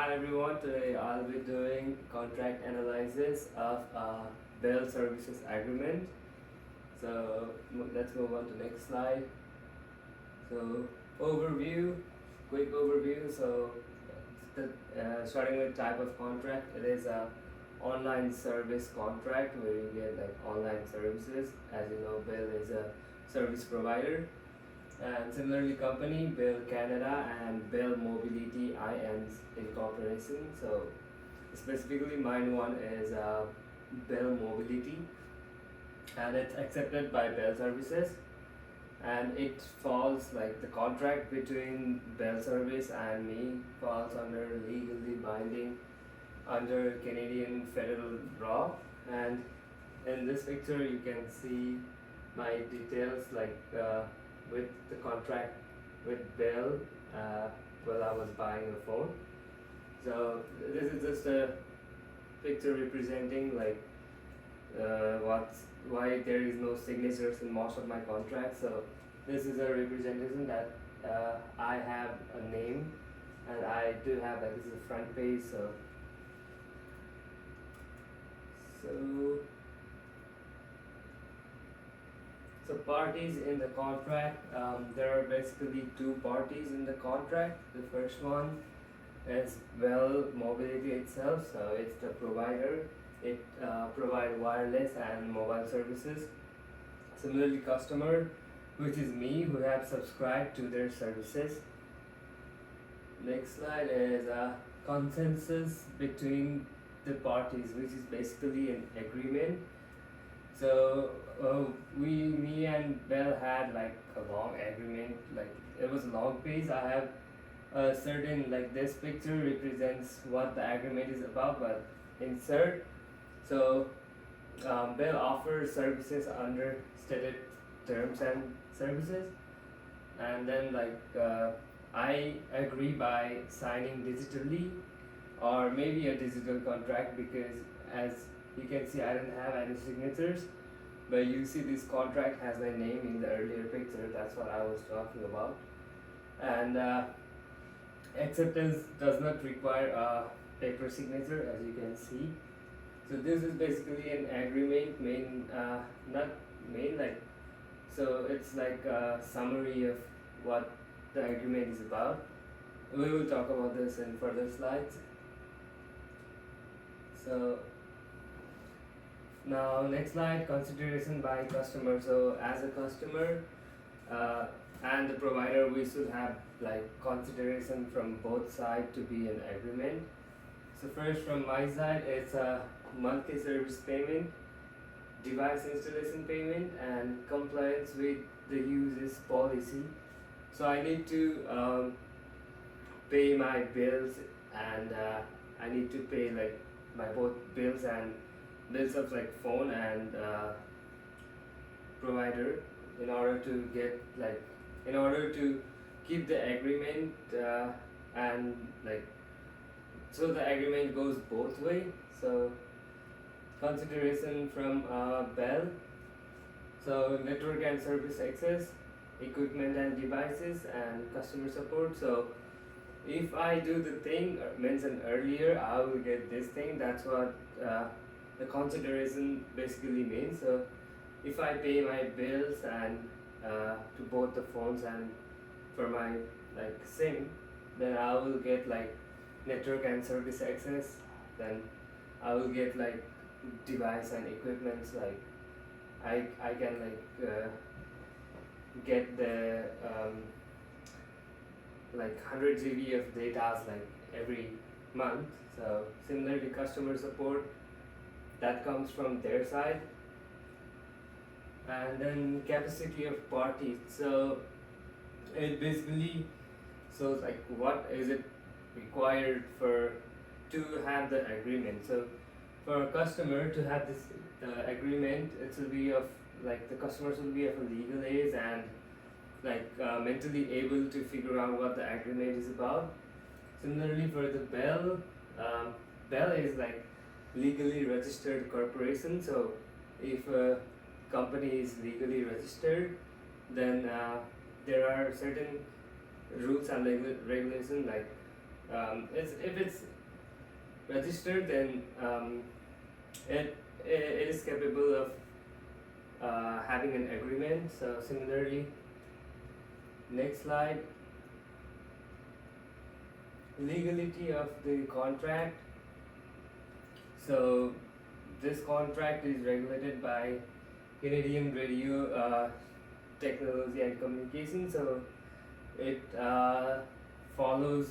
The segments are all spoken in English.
Hi everyone, today I'll be doing contract analysis of Bell Services Agreement. So let's move on to next slide. So overview, quick overview. So starting with type of contract, it is a online service contract where you get like online services. As you know, Bell is a service provider. And similarly, company Bell Canada and Bell Mobility IN's incorporation. So specifically, mine one is Bell Mobility, and it's accepted by Bell Services, and it falls like the contract between Bell Service and me falls under legally binding under Canadian federal law. And in this picture, you can see my details with the contract with Bell while I was buying a phone. So this is just a picture representing why there is no signatures in most of my contracts. So this is a representation that I have a name, and I do have this is a front page. So parties in the contract, there are basically two parties in the contract. The first one is Bell Mobility itself, so it's the provider. It provides wireless and mobile services. Similarly, customer, which is me, who have subscribed to their services. Next slide is a consensus between the parties, which is basically an agreement. So me and Bell had like a long agreement. Like it was a long page. I have a certain this picture represents what the agreement is about, but insert. So Bell offers services under stated terms and services, and then I agree by signing digitally or maybe a digital contract, because as you can see I didn't have any signatures, but you see this contract has my name in the earlier picture. That's what I was talking about. And acceptance does not require a paper signature, as you can see. So this is basically an agreement not main so it's like a summary of what the agreement is about. We will talk about this in further slides. So now next slide, consideration by customer. So as a customer and the provider, we should have consideration from both sides to be an agreement. So first from my side, it's a monthly service payment, device installation payment, and compliance with the user's policy. So I need to pay my bills, and I need to pay my both bills and bills of phone and provider in order to get in order to keep the agreement and so the agreement goes both way. So consideration from Bell. So network and service access, equipment and devices, and customer support. So if I do the thing mentioned earlier, I will get this thing. That's what the consideration basically means. So if I pay my bills and to both the phones and for my SIM, then I will get network and service access. Then I will get device and equipments. I can get the 100 GB of data every month. So similarly, customer support, that comes from their side. And then capacity of parties. So it basically shows what is it required for to have the agreement. So for a customer to have this agreement, it will be of the customers will be of a legal age and mentally able to figure out what the agreement is about. Similarly, for the Bell, Bell is legally registered corporation. So if a company is legally registered, then there are certain rules and regulations if it's registered, then it is capable of having an agreement. So similarly, next slide, legality of the contract. So this contract is regulated by Canadian Radio Technology and Communication. So it follows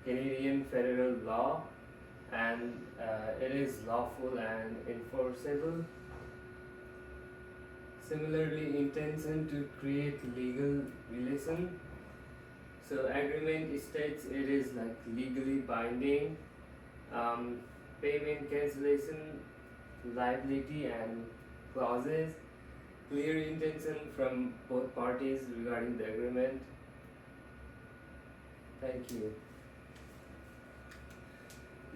Canadian federal law, and it is lawful and enforceable. Similarly, intention to create legal relation. So agreement states it is like legally binding. Payment cancellation, liability and clauses, clear intention from both parties regarding the agreement. Thank you.